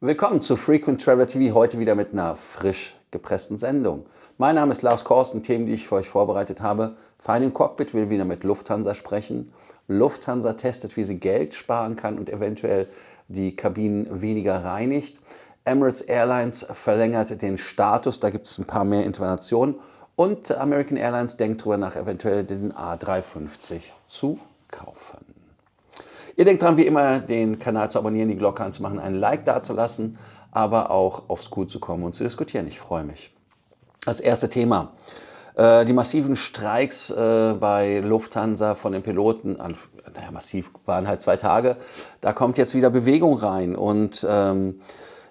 Willkommen zu Frequent Traveler TV, heute wieder mit einer frisch gepressten Sendung. Mein Name ist Lars Korsten, Themen, die ich für euch vorbereitet habe. Vereinigung Cockpit will wieder mit Lufthansa sprechen. Lufthansa testet, wie sie Geld sparen kann und eventuell die Kabinen weniger reinigt. Emirates Airlines verlängert den Status, da gibt es ein paar mehr Informationen. Und American Airlines denkt darüber nach, eventuell den A350 zu kaufen. Ihr denkt dran, wie immer, den Kanal zu abonnieren, die Glocke anzumachen, einen Like dazulassen, aber auch aufs Cool zu kommen und zu diskutieren. Ich freue mich. Das erste Thema. Die massiven Streiks bei Lufthansa von den Piloten, naja, massiv waren halt 2 Tage, da kommt jetzt wieder Bewegung rein und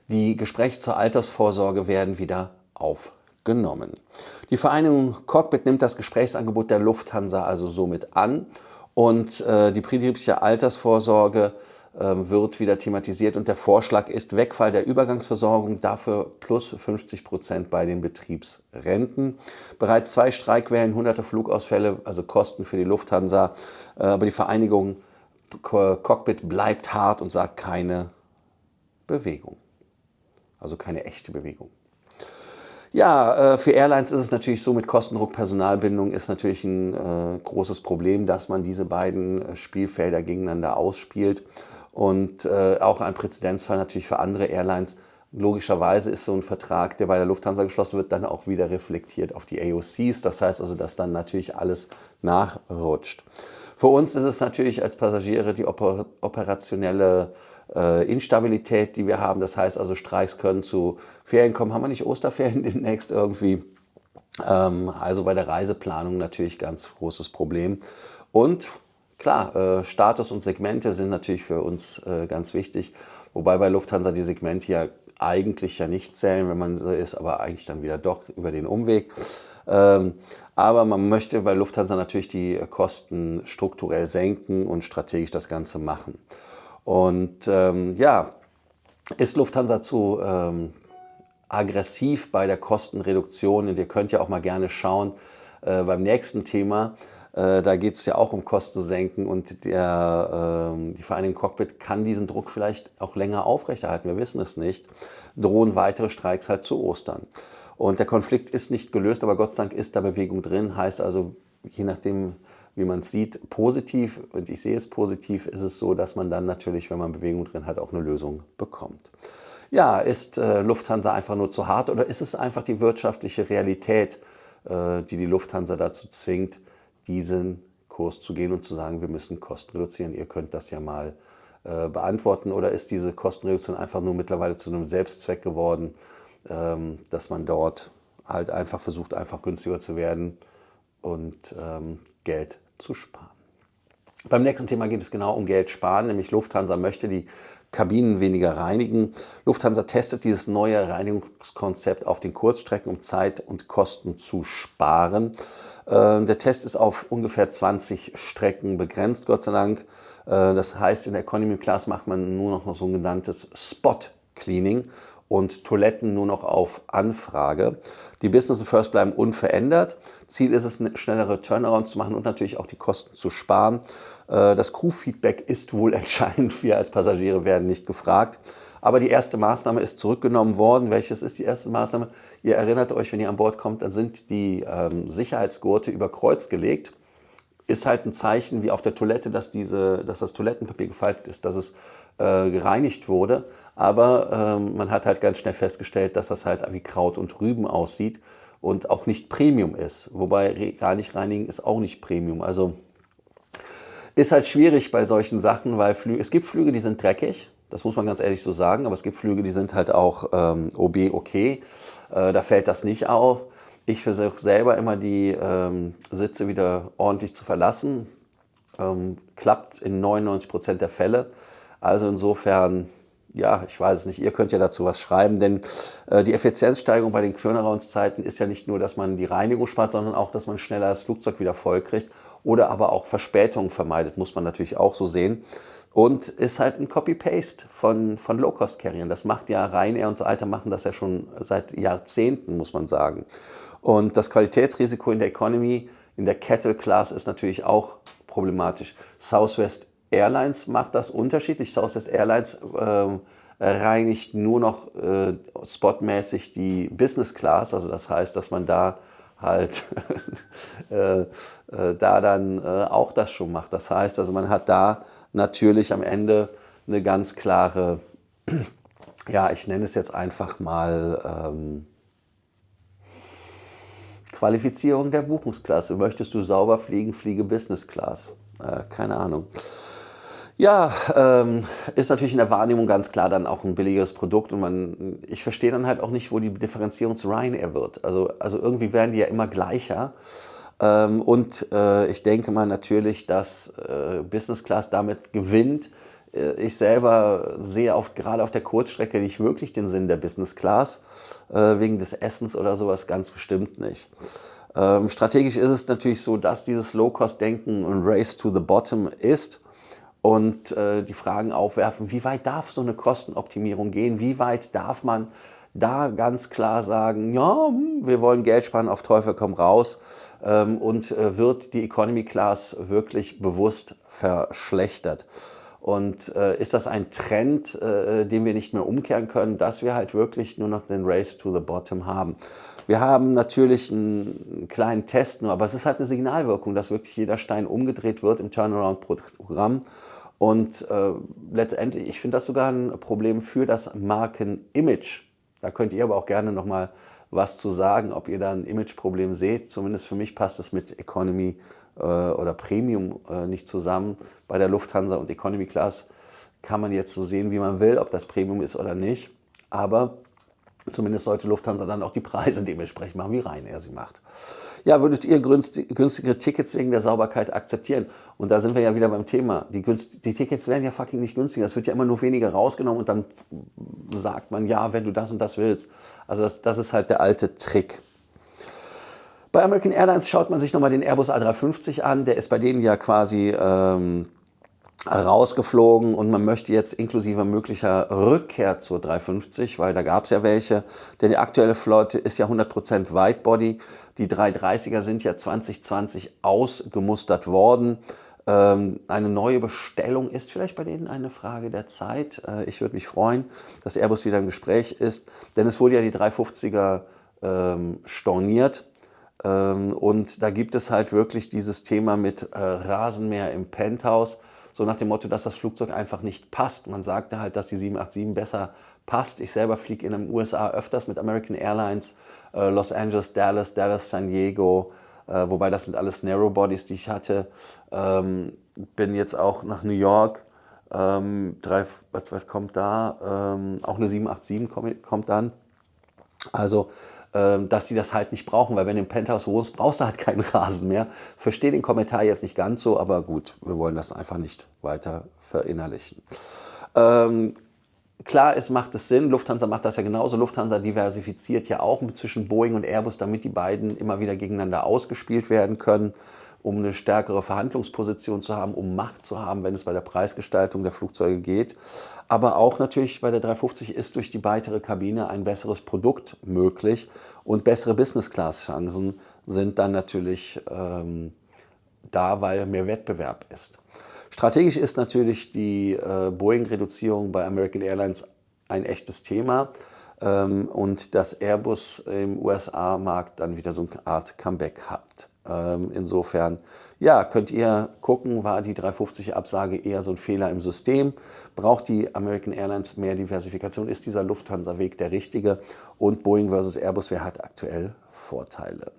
die Gespräche zur Altersvorsorge werden wieder aufgenommen. Die Vereinigung Cockpit nimmt das Gesprächsangebot der Lufthansa also somit an. Und die betriebliche Altersvorsorge wird wieder thematisiert und der Vorschlag ist Wegfall der Übergangsversorgung, dafür plus 50% bei den Betriebsrenten. Bereits 2 Streikwellen, hunderte Flugausfälle, also Kosten für die Lufthansa. Aber die Vereinigung Cockpit bleibt hart und sagt keine Bewegung, also keine echte Bewegung. Ja, für Airlines ist es natürlich so, mit Kostendruck, Personalbindung ist natürlich ein großes Problem, dass man diese beiden Spielfelder gegeneinander ausspielt. Und auch ein Präzedenzfall natürlich für andere Airlines. Logischerweise ist so ein Vertrag, der bei der Lufthansa geschlossen wird, dann auch wieder reflektiert auf die AOCs. Das heißt also, dass dann natürlich alles nachrutscht. Für uns ist es natürlich als Passagiere die operationelle Instabilität, die wir haben. Das heißt also, Streiks können zu Ferien kommen. Haben wir nicht Osterferien demnächst irgendwie? Also bei der Reiseplanung natürlich ganz großes Problem. Und klar, Status und Segmente sind natürlich für uns ganz wichtig. Wobei bei Lufthansa die Segmente ja eigentlich ja nicht zählen, wenn man so ist, aber eigentlich dann wieder doch über den Umweg. Aber man möchte bei Lufthansa natürlich die Kosten strukturell senken und strategisch das Ganze machen. Und ja, ist Lufthansa zu aggressiv bei der Kostenreduktion? Und ihr könnt ja auch mal gerne schauen beim nächsten Thema. Da geht es ja auch um Kosten senken und die Vereinigung Cockpit kann diesen Druck vielleicht auch länger aufrechterhalten. Wir wissen es nicht. Drohen weitere Streiks halt zu Ostern. Und der Konflikt ist nicht gelöst, aber Gott sei Dank ist da Bewegung drin. Heißt also, je nachdem, wie man es sieht, positiv, und ich sehe es positiv, ist es so, dass man dann natürlich, wenn man Bewegung drin hat, auch eine Lösung bekommt. Ja, ist Lufthansa einfach nur zu hart oder ist es einfach die wirtschaftliche Realität, die die Lufthansa dazu zwingt, diesen Kurs zu gehen und zu sagen, wir müssen Kosten reduzieren? Ihr könnt das ja mal beantworten. Oder ist diese Kostenreduktion einfach nur mittlerweile zu einem Selbstzweck geworden, dass man dort halt einfach versucht, einfach günstiger zu werden und Geld zu sparen? Beim nächsten Thema geht es genau um Geld sparen, nämlich Lufthansa möchte die Kabinen weniger reinigen. Lufthansa testet dieses neue Reinigungskonzept auf den Kurzstrecken, um Zeit und Kosten zu sparen. Der Test ist auf ungefähr 20 Strecken begrenzt, Gott sei Dank. Das heißt, in der Economy Class macht man nur noch ein sogenanntes Spot Cleaning und Toiletten nur noch auf Anfrage. Die Business und First bleiben unverändert. Ziel ist es, schnellere Turnarounds zu machen und natürlich auch die Kosten zu sparen. Das Crew-Feedback ist wohl entscheidend. Wir als Passagiere werden nicht gefragt. Aber die erste Maßnahme ist zurückgenommen worden. Welches ist die erste Maßnahme? Ihr erinnert euch, wenn ihr an Bord kommt, dann sind die Sicherheitsgurte über Kreuz gelegt. Ist halt ein Zeichen wie auf der Toilette, dass das Toilettenpapier gefaltet ist, dass es gereinigt wurde. Aber man hat halt ganz schnell festgestellt, dass das halt wie Kraut und Rüben aussieht und auch nicht Premium ist. Wobei gar nicht reinigen ist auch nicht Premium. Also ist halt schwierig bei solchen Sachen, weil es gibt Flüge, die sind dreckig. Das muss man ganz ehrlich so sagen. Aber es gibt Flüge, die sind halt auch OB okay. Da fällt das nicht auf. Ich versuche selber immer die Sitze wieder ordentlich zu verlassen. Klappt in 99% der Fälle. Also insofern, ja, ich weiß es nicht, ihr könnt ja dazu was schreiben, denn die Effizienzsteigerung bei den Turnaround-Zeiten ist ja nicht nur, dass man die Reinigung spart, sondern auch, dass man schneller das Flugzeug wieder voll kriegt oder aber auch Verspätungen vermeidet, muss man natürlich auch so sehen. Und ist halt ein Copy-Paste von Low-Cost-Carriern. Das macht ja Ryanair und so weiter, machen das ja schon seit Jahrzehnten, muss man sagen. Und das Qualitätsrisiko in der Economy, in der Kettle Class ist natürlich auch problematisch. Southwest Airlines macht das unterschiedlich. Southwest Airlines reinigt nur noch spotmäßig die Business Class. Also das heißt, dass man da halt da dann auch das schon macht. Das heißt, also man hat da natürlich am Ende eine ganz klare, ja, ich nenne es jetzt einfach mal Qualifizierung der Buchungsklasse. Möchtest du sauber fliegen, fliege Business Class. Keine Ahnung. Ja, ist natürlich in der Wahrnehmung ganz klar dann auch ein billigeres Produkt und ich verstehe dann halt auch nicht, wo die Differenzierung zu Ryanair wird. Also irgendwie werden die ja immer gleicher. Ich denke mal natürlich, dass Business Class damit gewinnt. Ich selber sehe gerade auf der Kurzstrecke nicht wirklich den Sinn der Business Class, wegen des Essens oder sowas ganz bestimmt nicht. Strategisch ist es natürlich so, dass dieses Low-Cost-Denken ein Race to the Bottom ist und die Fragen aufwerfen, wie weit darf so eine Kostenoptimierung gehen, wie weit darf man da ganz klar sagen, ja, wir wollen Geld sparen, auf Teufel komm raus, wird die Economy Class wirklich bewusst verschlechtert. Und ist das ein Trend, den wir nicht mehr umkehren können, dass wir halt wirklich nur noch den Race to the Bottom haben? Wir haben natürlich einen kleinen Test nur, aber es ist halt eine Signalwirkung, dass wirklich jeder Stein umgedreht wird im Turnaround-Programm. Und letztendlich, ich finde das sogar ein Problem für das Markenimage. Da könnt ihr aber auch gerne nochmal was zu sagen, ob ihr da ein Imageproblem seht. Zumindest für mich passt es mit Economy oder Premium nicht zusammen. Bei der Lufthansa und Economy Class kann man jetzt so sehen, wie man will, ob das Premium ist oder nicht. Aber zumindest sollte Lufthansa dann auch die Preise dementsprechend machen, wie Ryanair sie macht. Ja, würdet ihr günstigere Tickets wegen der Sauberkeit akzeptieren? Und da sind wir ja wieder beim Thema. Die Tickets werden ja fucking nicht günstiger. Es wird ja immer nur weniger rausgenommen und dann sagt man, ja, wenn du das und das willst. Also das ist halt der alte Trick. Bei American Airlines schaut man sich nochmal den Airbus A350 an. Der ist bei denen ja quasi rausgeflogen und man möchte jetzt inklusive möglicher Rückkehr zur 350, weil da gab es ja welche, denn die aktuelle Flotte ist ja 100% Widebody. Die 330er sind ja 2020 ausgemustert worden. Eine neue Bestellung ist vielleicht bei denen eine Frage der Zeit. Ich würde mich freuen, dass Airbus wieder im Gespräch ist, denn es wurde ja die 350er storniert. Und da gibt es halt wirklich dieses Thema mit Rasenmäher im Penthouse, so nach dem Motto, dass das Flugzeug einfach nicht passt. Man sagte halt, dass die 787 besser passt. Ich selber fliege in den USA öfters mit American Airlines, Los Angeles, Dallas, San Diego, wobei das sind alles Narrow Bodies, die ich hatte. Bin jetzt auch nach New York, was kommt da? Auch eine 787 kommt dann. Also, dass die das halt nicht brauchen, weil wenn du im Penthouse wohnst, brauchst du halt keinen Rasen mehr. Verstehe den Kommentar jetzt nicht ganz so, aber gut, wir wollen das einfach nicht weiter verinnerlichen. Klar, macht es Sinn, Lufthansa macht das ja genauso. Lufthansa diversifiziert ja auch zwischen Boeing und Airbus, damit die beiden immer wieder gegeneinander ausgespielt werden können, um eine stärkere Verhandlungsposition zu haben, um Macht zu haben, wenn es bei der Preisgestaltung der Flugzeuge geht. Aber auch natürlich bei der 350 ist durch die weitere Kabine ein besseres Produkt möglich und bessere Business-Class-Chancen sind dann natürlich da, weil mehr Wettbewerb ist. Strategisch ist natürlich die Boeing-Reduzierung bei American Airlines ein echtes Thema und dass Airbus im USA-Markt dann wieder so eine Art Comeback hat. Insofern, ja, könnt ihr gucken, war die 350-Absage eher so ein Fehler im System? Braucht die American Airlines mehr Diversifikation? Ist dieser Lufthansa-Weg der richtige? Und Boeing versus Airbus, wer hat aktuell Vorteile?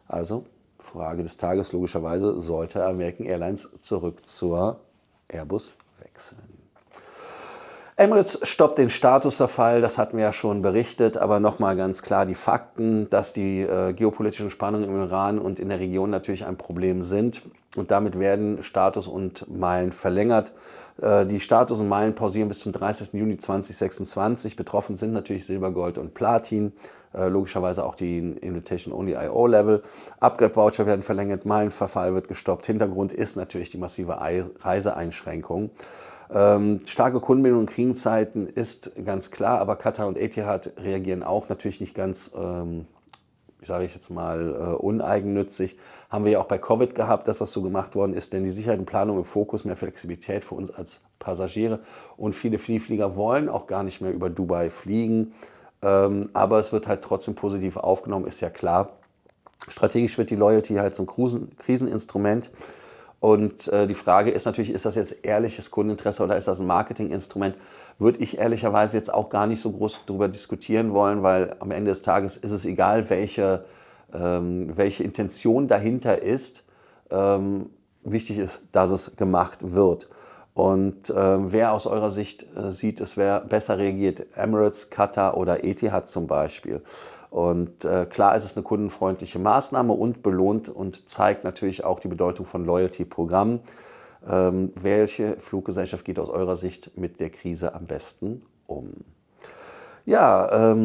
Also, Frage des Tages, logischerweise, sollte American Airlines zurück zur Airbus wechseln? Emirates stoppt den Statusverfall, das hatten wir ja schon berichtet, aber nochmal ganz klar die Fakten, dass die geopolitischen Spannungen im Iran und in der Region natürlich ein Problem sind und damit werden Status und Meilen verlängert. Die Status und Meilen pausieren bis zum 30. Juni 2026. Betroffen sind natürlich Silber, Gold und Platin, logischerweise auch die Invitation-Only IO-Level. Upgrade-Voucher werden verlängert, Meilenverfall wird gestoppt. Hintergrund ist natürlich die massive Reiseeinschränkung. Starke Kundenbindung in Krisenzeiten ist ganz klar, aber Qatar und Etihad reagieren auch natürlich nicht ganz sage ich jetzt mal, uneigennützig. Haben wir ja auch bei Covid gehabt, dass das so gemacht worden ist, denn die Sicherheit und Planung im Fokus, mehr Flexibilität für uns als Passagiere und viele Flieger wollen auch gar nicht mehr über Dubai fliegen, aber es wird halt trotzdem positiv aufgenommen, ist ja klar. Strategisch wird die Loyalty halt zum Kriseninstrument. Und die Frage ist natürlich, ist das jetzt ehrliches Kundeninteresse oder ist das ein Marketinginstrument? Würde ich ehrlicherweise jetzt auch gar nicht so groß darüber diskutieren wollen, weil am Ende des Tages ist es egal, welche Intention dahinter ist. Wichtig ist, dass es gemacht wird. Und wer aus eurer Sicht sieht, es wäre besser reagiert, Emirates, Qatar oder Etihad zum Beispiel. Und klar ist es eine kundenfreundliche Maßnahme und belohnt und zeigt natürlich auch die Bedeutung von Loyalty-Programmen. Welche Fluggesellschaft geht aus eurer Sicht mit der Krise am besten um? Ja,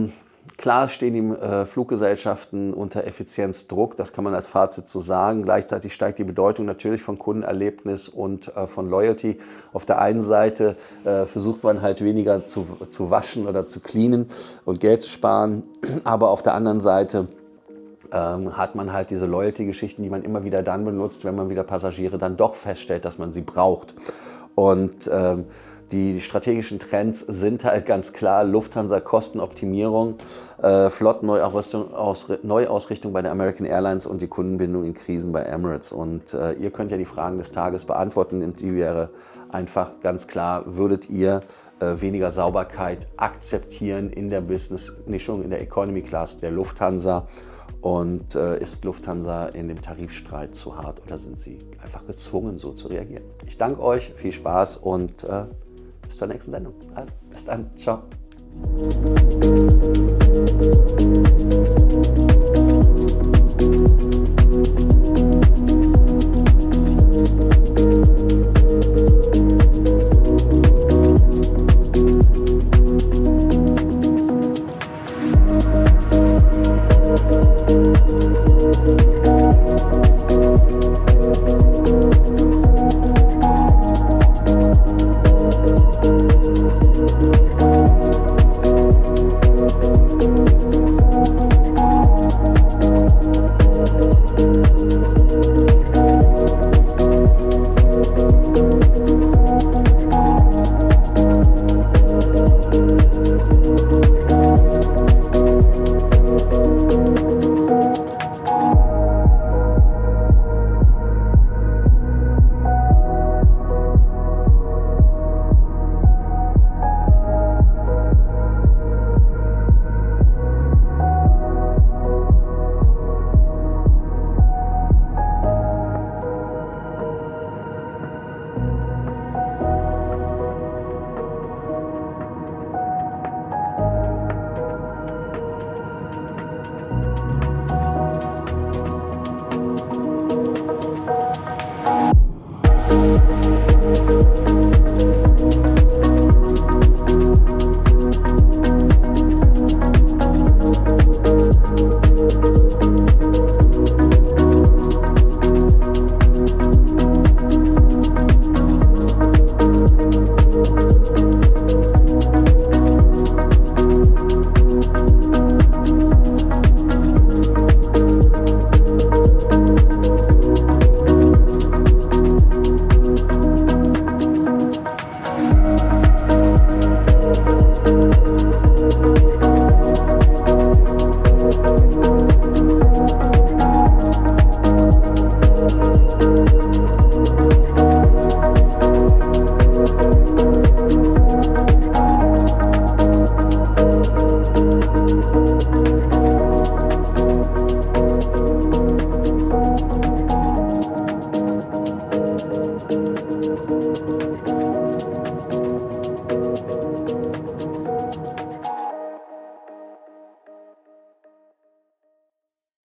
klar stehen die Fluggesellschaften unter Effizienzdruck, das kann man als Fazit so sagen. Gleichzeitig steigt die Bedeutung natürlich von Kundenerlebnis und von Loyalty. Auf der einen Seite versucht man halt weniger zu waschen oder zu cleanen und Geld zu sparen, aber auf der anderen Seite hat man halt diese Loyalty-Geschichten, die man immer wieder dann benutzt, wenn man wieder Passagiere dann doch feststellt, dass man sie braucht. Und die strategischen Trends sind halt ganz klar Lufthansa Kostenoptimierung, Flottenneuausrichtung bei der American Airlines und die Kundenbindung in Krisen bei Emirates. Und ihr könnt ja die Fragen des Tages beantworten und die wäre einfach ganz klar, würdet ihr weniger Sauberkeit akzeptieren in der Business-Mischung, in der Economy Class der Lufthansa? Und ist Lufthansa in dem Tarifstreit zu hart oder sind sie einfach gezwungen, so zu reagieren? Ich danke euch, viel Spaß und bis zur nächsten Sendung. Also, bis dann, ciao.